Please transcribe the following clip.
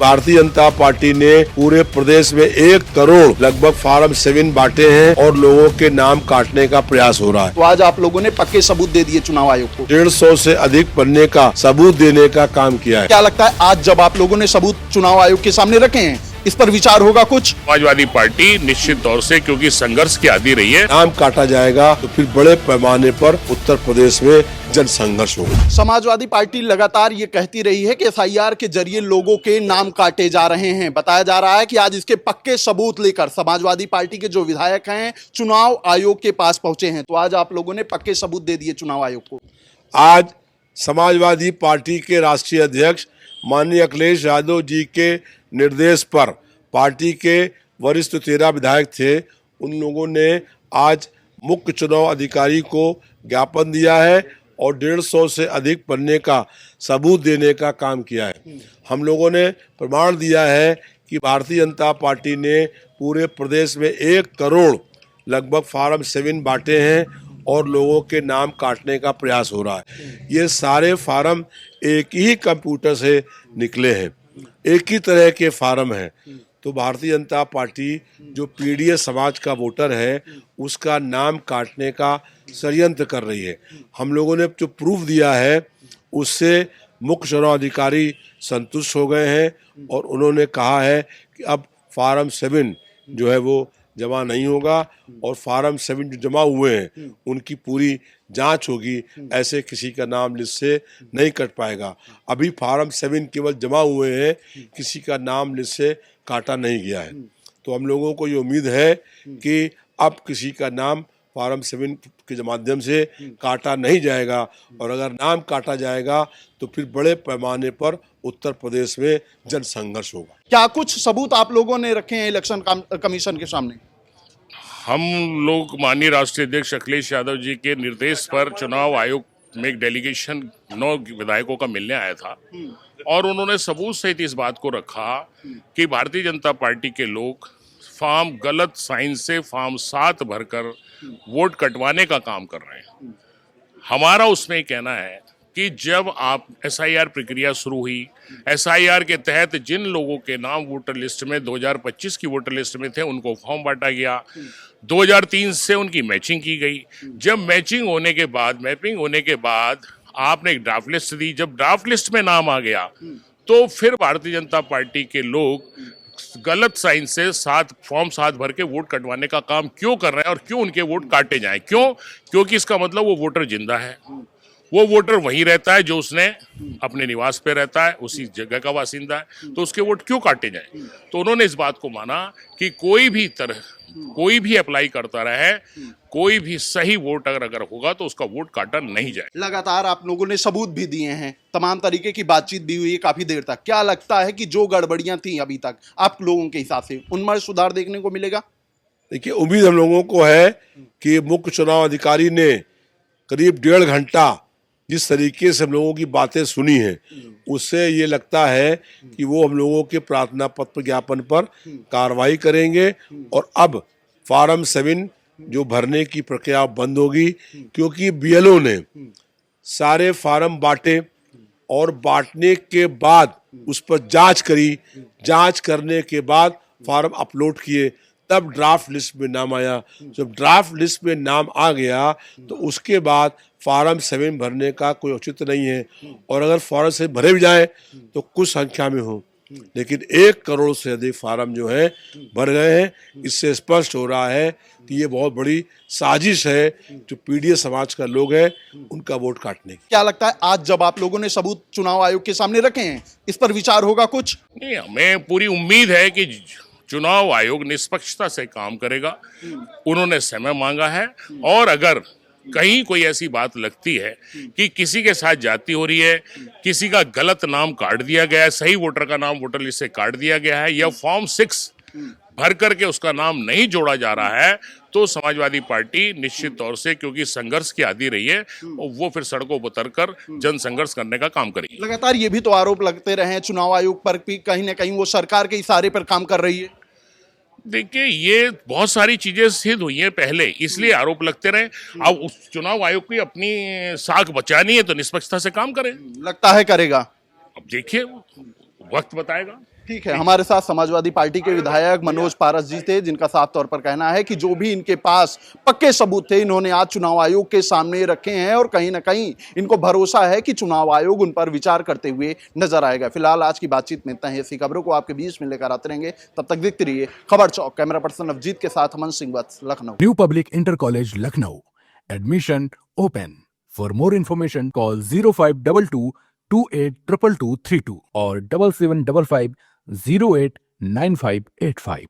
Bharatiya Janata party ने पूरे प्रदेश में 1 करोड़ लगभग फार्म 7 बांटे हैं और लोगों के नाम काटने का प्रयास हो रहा है। तो आज आप लोगों ने पक्के सबूत दे दिए चुनाव आयोग को। 150 से अधिक पन्ने का सबूत देने का काम किया है। क्या लगता है आज जब आप लोगों ने सबूत चुनाव आयोग के सामने रखे हैं, इस पर विचार होगा कुछ? समाजवादी पार्टी निश्चित तौर से, क्योंकि संघर्ष की आदी रही है, नाम काटा जाएगा तो फिर बड़े पैमाने पर उत्तर प्रदेश में जन संघर्ष होगा। समाजवादी पार्टी लगातार ये कहती रही है कि एसआईआर के जरिए लोगों के नाम काटे जा रहे हैं। बताया जा रहा है कि आज इसके पक्के सबूत लेकर समाजवादी पार्टी के जो विधायक हैं चुनाव आयोग के पास पहुंचे हैं। तो आज आप लोगों ने पक्के सबूत दे दिए चुनाव आयोग को। आज समाजवादी पार्टी के राष्ट्रीय अध्यक्ष माननीय अखिलेश यादव जी के निर्देश पर पार्टी के वरिष्ठ 13 विधायक थे, उन लोगों ने आज मुख्य चुनाव अधिकारी को ज्ञापन दिया है और 150 से अधिक पन्ने का सबूत देने का काम किया है। हम लोगों ने प्रमाण दिया है कि भारतीय जनता पार्टी ने पूरे प्रदेश में 1 करोड़ लगभग फार्म 7 बांटे हैं और लोगों के नाम काटने का प्रयास हो रहा है। ये सारे फार्म एक ही कंप्यूटर से निकले हैं, एक ही तरह के फार्म हैं। तो भारतीय जनता पार्टी जो पीड़ित समाज का वोटर है उसका नाम काटने का षड्यंत्र कर रही है। हम लोगों ने जो प्रूफ दिया है उससे मुख्य चुनाव अधिकारी संतुष्ट हो गए हैं और उन्होंने कहा है कि अब फार्म 7 जो है वो जमा नहीं होगा और फार्म 7 जो जमा हुए हैं उनकी पूरी जांच होगी। ऐसे किसी का नाम लिस्ट से नहीं कट पाएगा। अभी फार्म 7 केवल जमा हुए हैं, किसी का नाम लिस्ट से काटा नहीं गया है। तो हम लोगों को ये उम्मीद है कि अब किसी का नाम फार्म 7 के माध्यम से काटा नहीं जाएगा और अगर नाम काटा जाएगा तो फिर बड़े पैमाने पर उत्तर प्रदेश में जन संघर्ष होगा। क्या कुछ सबूत आप लोगों ने रखे हैं इलेक्शन कमीशन के सामने? हम लोग माननीय राष्ट्रीय अध्यक्ष अखिलेश यादव जी के निर्देश पर चुनाव आयोग में एक डेलीगेशन 9 विधायकों का मिलने आया था और उन्होंने सबूत सहित इस बात को रखा कि भारतीय जनता पार्टी के लोग फॉर्म गलत साइन से फॉर्म 7 भरकर वोट कटवाने का काम कर रहे हैं। हमारा उसमें कहना है कि जब आप एसआईआर प्रक्रिया शुरू हुई, एसआईआर के तहत जिन लोगों के नाम वोटर लिस्ट में 2025 की वोटर लिस्ट में थे उनको फॉर्म बांटा गया। 2003 से उनकी मैचिंग की गई। जब मैचिंग होने के बाद, मैपिंग होने के बाद आपने एक ड्राफ्ट लिस्ट दी। जब ड्राफ्ट लिस्ट में नाम आ गया तो फिर भारतीय जनता पार्टी के लोग गलत साइन से फॉर्म 7 भर के वोट कटवाने का काम क्यों कर रहे हैं और क्यों उनके वोट काटे जाएं? क्यों? क्योंकि इसका मतलब वो वोटर जिंदा है, वो वोटर वहीं रहता है जो उसने अपने निवास पे रहता है, उसी जगह का बासिंदा है, तो उसके वोट क्यों काटे जाएं? तो उन्होंने इस बात को माना कि कोई भी अप्लाई करता रहे, कोई भी सही वोट अगर होगा तो उसका वोट काटा नहीं जाए। लगातार आप लोगों ने सबूत भी दिए हैं, तमाम तरीके की बातचीत भी हुई है काफी देर तक। क्या लगता है कि जो गड़बड़ियां थी अभी तक आप लोगों के हिसाब से उनमें सुधार देखने को मिलेगा? देखिए, उम्मीद हम लोगों को है कि मुख्य चुनाव अधिकारी ने करीब 1.5 घंटा जिस तरीके से हम लोगों की बातें सुनी हैं उससे ये लगता है कि वो हम लोगों के प्रार्थना पत्र ज्ञापन पर कार्रवाई करेंगे और अब फार्म 7 जो भरने की प्रक्रिया बंद होगी, क्योंकि बीएलओ ने सारे फार्म बांटे और बांटने के बाद उस पर जांच करी, जांच करने के बाद फार्म अपलोड किए, तब ड्राफ्ट लिस्ट में नाम आया। जब ड्राफ्ट लिस्ट में नाम आ गया तो उसके बाद फार्म 7 भरने का कोई औचित्य नहीं है और अगर फार्म 7 भरे भी जाए तो कुछ संख्या में हो, लेकिन 1 करोड़ से अधिक फार्म जो है भर गए हैं। इससे स्पष्ट हो रहा है कि ये बहुत बड़ी साजिश है जो पीड़ित समाज का लोग है उनका वोट काटने की। क्या लगता है आज जब आप लोगों ने सबूत चुनाव आयोग के सामने रखे हैं, इस पर विचार होगा कुछ? नहीं, हमें पूरी उम्मीद है कि चुनाव आयोग निष्पक्षता से काम करेगा। उन्होंने समय मांगा है और अगर कहीं कोई ऐसी बात लगती है कि किसी के साथ जाति हो रही है, किसी का गलत नाम काट दिया गया है, सही वोटर का नाम वोटर लिस्ट से काट दिया गया है या फॉर्म 6 भर करके उसका नाम नहीं जोड़ा जा रहा है, तो समाजवादी पार्टी निश्चित तौर से, क्योंकि संघर्ष की आदी रही है, वो फिर सड़कों पर उतरकर जन संघर्ष करने का काम करेगी। लगातार ये भी तो आरोप लगते रहे हैं चुनाव आयोग पर भी कहीं ना कहीं वो सरकार के इशारे पर काम कर रही है। देखिए, ये बहुत सारी चीजें सिद्ध हुई हैं पहले, इसलिए आरोप लगते रहे। अब उस चुनाव आयोग की अपनी साख बचानी है तो निष्पक्षता से काम करें। लगता है करेगा। अब देखिए, वक्त बताएगा। ठीक है, हमारे साथ समाजवादी पार्टी के विधायक मनोज पारस जी थे, जिनका साफ तौर पर कहना है कि जो भी इनके पास पक्के सबूत थे इन्होंने आज चुनाव आयोग के सामने रखे हैं और कहीं ना कहीं इनको भरोसा है कि चुनाव आयोग उन पर विचार करते हुए नजर आएगा। फिलहाल आज की बातचीत में इतना ही। ऐसी खबरों को आपके बीच में लेकर आते रहेंगे, तब तक देखते रहिए खबर चौक। कैमरा पर्सन अवजीत के साथ Aman Singh Vats, Lucknow. New public inter college Lucknow, admission open. For more information call 0522 282232 और 7755 089585।